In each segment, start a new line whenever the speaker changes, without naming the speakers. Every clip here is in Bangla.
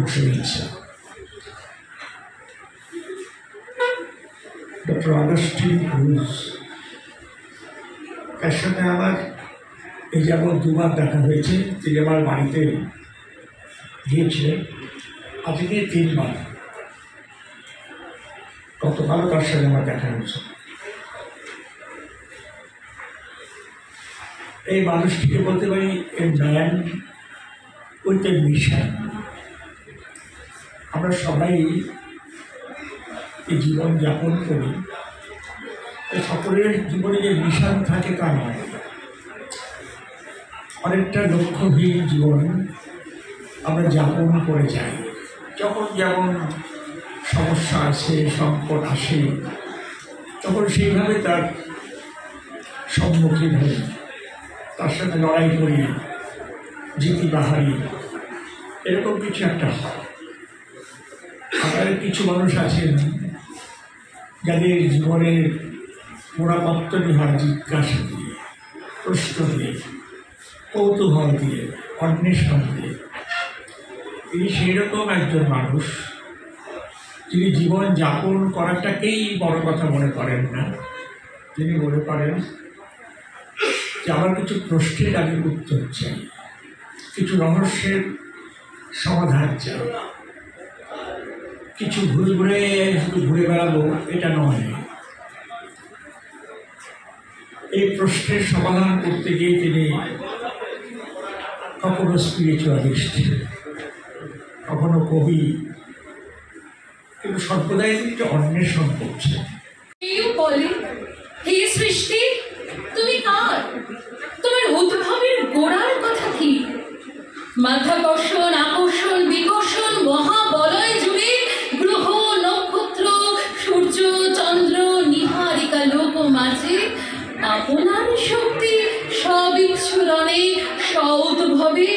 বসে রয়েছে। ডক্টর অগাস্টিন ক্রুজ, তার সাথে আমার এই যেমন দুবার দেখা হয়েছে। তিনি আমার বাড়িতে গিয়েছিলেন, আজকে 3 বার। গতকালও তার সাথে আমার দেখা হয়েছে। এই মানুষটিকে বলতে পারি a man with a mission. আমরা সবাই এই জীবন যাপন করি, সকলের জীবনে যে মিশন থাকে তা নয়। অনেকটা লক্ষ্যহীন জীবন আমরা যাপন করে যাই। যখন যেমন সমস্যা আসে, সংকট আসে, তখন সেইভাবে তার সম্মুখীন হই, তার সাথে লড়াই করি, জিতি বাহারি, এরকম কিছু একটা হয়। আবার কিছু মানুষ আছেন যাদের জীবনের মোড়াপত্তনই হয় জিজ্ঞাসা দিয়ে, প্রশ্ন দিয়ে, কৌতূহল দিয়ে, অন্বেষণ দিয়ে। তিনি সেই রকম একজন মানুষ যিনি জীবন যাপন করাটাকেই বড় কথা মনে করেন না। তিনি মনে করেন যে আমার কিছু প্রশ্নের আমি উত্তর চাই, কিছু রহস্যের সমাধান চাই, কিছু ঘুরে ঘুরে শুধু ঘুরে বেড়াবো এটা নয়। এই প্রশ্নের সমাধান করতে গিয়ে তিনি কখনো স্পিরিচুয়ালিস্ট, কখনো কবি, কিন্তু সর্বদাই একটা অন্বেষণ করছে।
হে সৃষ্টি, তুমি কার? তোমার উদ্ভবের গোড়ার কথা কি? মাধ্যাকর্ষণ, আকর্ষণ, বিকর্ষণ, মহাবলয় জুড়ে গ্রহ, নক্ষত্র, সূর্য, চন্দ্র, নিহারিকা লোক মাঝে আপনার শক্তি সবিচ্ছুরণে সউদ্ভবে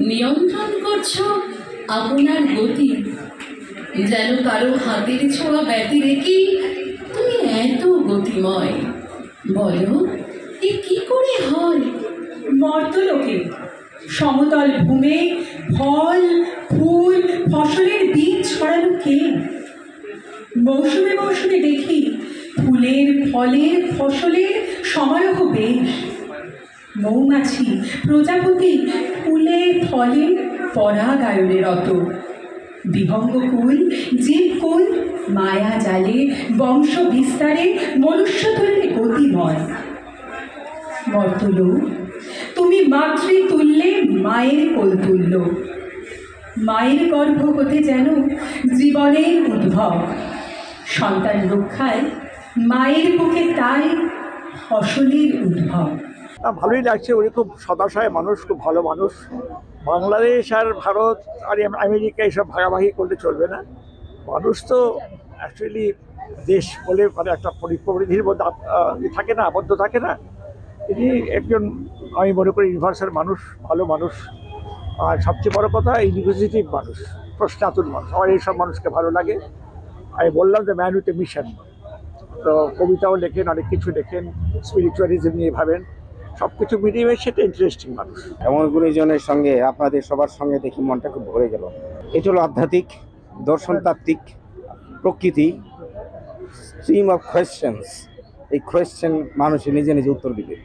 নিয়ন্ত্রণ করছো আপনার গতি। যেন কারো হাতের ছোঁয়া ব্যতি রেখে তুমি এত গতিময়। বলো, এ কি করে হয়?
মর্তলোকে সমতল ভূমে ফল, ফুল, ফসলের বীজ ছড়ানো কে? মৌসুমে মৌসুমে দেখি ফুলের, ফলের, ফসলের সমারোহ বেশ। মৌমাছি, প্রজাপতি ফুলে ফলে পরাগায়নে রত। বিহঙ্গকুল, জীবকুল মায়া জালে বংশ বিস্তারে মনুষ্যতুল্যে গতিময়। মর্তলোক, তুমি মাতৃতুল্যে মায়ের কোল তুল্য। মায়ের গর্ভ হতে যেন জীবনের উদ্ভব। সন্তান রক্ষায় মায়ের বুকে তাই ফসলের উদ্ভব।
ভালোই লাগছে। উনি খুব সদাশয় মানুষ, খুব ভালো মানুষ। বাংলাদেশ আর ভারত আর আমেরিকা এইসব ভাগাভাগি করলে চলবে না। মানুষ তো অ্যাকচুয়ালি দেশ বলে মানে একটা প্রবৃদ্ধির মধ্যে থাকে না, আবদ্ধ থাকে না। তিনি একজন, আমি মনে করি, ইউনিভার্সাল মানুষ, ভালো মানুষ। আর সবচেয়ে বড় কথা ইউনিভার্সিটিভ মানুষ, প্রশ্নাতুর মানুষ। আমার এইসব মানুষকে ভালো লাগে। আমি বললাম যে ম্যান উইথ এ মিশন। তো কবিতাও লেখেন, অনেক কিছু লেখেন, স্পিরিচুয়ালিজম নিয়ে ভাবেন, সব কিছু মিলিয়ে সেটা ইন্টারেস্টিং মানুষ।
এমন গুণীজনের সঙ্গে আপনাদের সবার সঙ্গে দেখি মনটা খুব ভরে গেল। এটা হলো আধ্যাত্মিক, দর্শনতাত্ত্বিক, প্রকৃতি, স্ট্রিম অফ কোয়েশ্চেন্স। এই কোয়েশ্চেন মানুষের নিজে নিজে উত্তর দিবে।